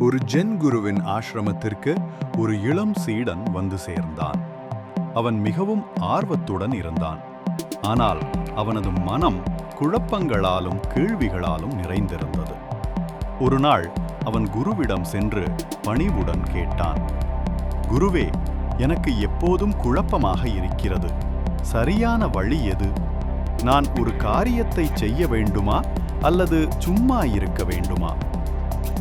ஒரு ஜென் குருவின் ஆசிரமத்திற்கு ஒரு இளம் சீடன் வந்து சேர்ந்தான். அவன் மிகவும் ஆர்வத்துடன் இருந்தான். ஆனால் அவனது மனம் குழப்பங்களாலும் கேள்விகளாலும் நிறைந்திருந்தது. ஒரு நாள் அவன் குருவிடம் சென்று பணிவுடன் கேட்டான். குருவே, எனக்கு எப்போதும் குழப்பமாக இருக்கிறது. சரியான வழி எது? நான் ஒரு காரியத்தை செய்ய வேண்டுமா அல்லது சும்மா இருக்க வேண்டுமா?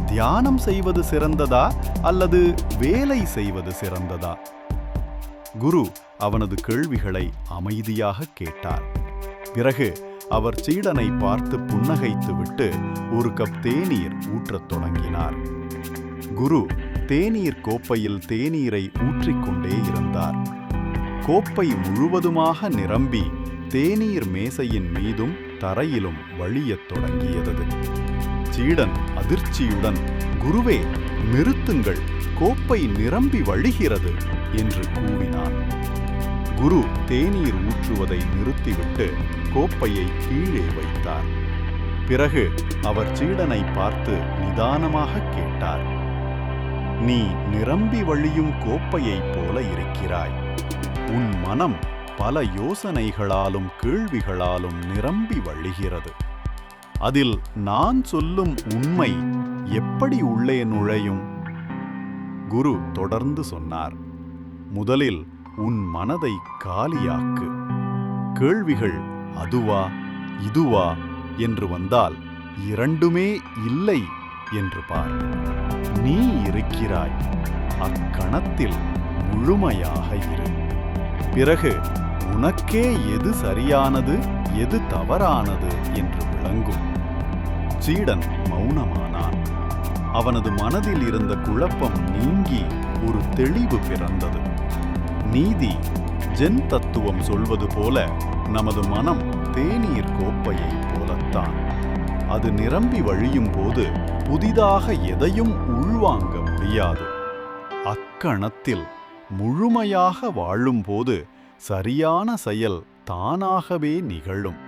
தியானம் செய்வது சிறந்ததா அல்லது வேலை செய்வது சிறந்ததா? குரு அவனது கேள்விகளை அமைதியாக கேட்டார். பிறகு அவர் சீடனை பார்த்து புன்னகைத்துவிட்டு ஒரு கப் தேநீர் ஊற்றத் தொடங்கினார். குரு தேநீர் கோப்பையில் தேநீரை ஊற்றிக்கொண்டே இருந்தார். கோப்பை முழுவதுமாக நிரம்பி தேநீர் மேசையின் மீதும் தரையிலும் வழியத் தொடங்கியது. சீடன் அதிர்ச்சியுடன், குருவே, நிறுத்துங்கள், கோப்பை நிரம்பி வழிகிறது என்று கூவினான். குரு தேநீர் ஊற்றுவதை நிறுத்திவிட்டு கோப்பையை கீழே வைத்தார். பிறகு அவர் சீடனை பார்த்து நிதானமாக கேட்டார். நீ நிரம்பி வழியும் கோப்பையைப் போல இருக்கிறாய். உன் மனம் பல யோசனைகளாலும் கேள்விகளாலும் நிரம்பி வழிகிறது. அதில் நான் சொல்லும் உண்மை எப்படி உள்ளே நுழையும்? குரு தொடர்ந்து சொன்னார். முதலில் உன் மனதை காலியாக்கு. கேள்விகள் அதுவா இதுவா என்று வந்தால் இரண்டுமே இல்லை என்று பார். நீ இருக்கிறாய். அக்கணத்தில் முழுமையாக இரு. பிறகு உனக்கே எது சரியானது எது தவறானது என்று விளங்கும். சீடன் மௌனமானான். அவனது மனதில் இருந்த குழப்பம் நீங்கி ஒரு தெளிவு பிறந்தது. நீதி, ஜென் தத்துவம் சொல்வது போல நமது மனம் தேநீர் கோப்பையை போலத்தான். அது நிரம்பி வழியும் போது புதிதாக எதையும் உள்வாங்க முடியாது. அக்கணத்தில் முழுமையாக வாழும்போது சரியான செயல் தானாகவே நிகழும்.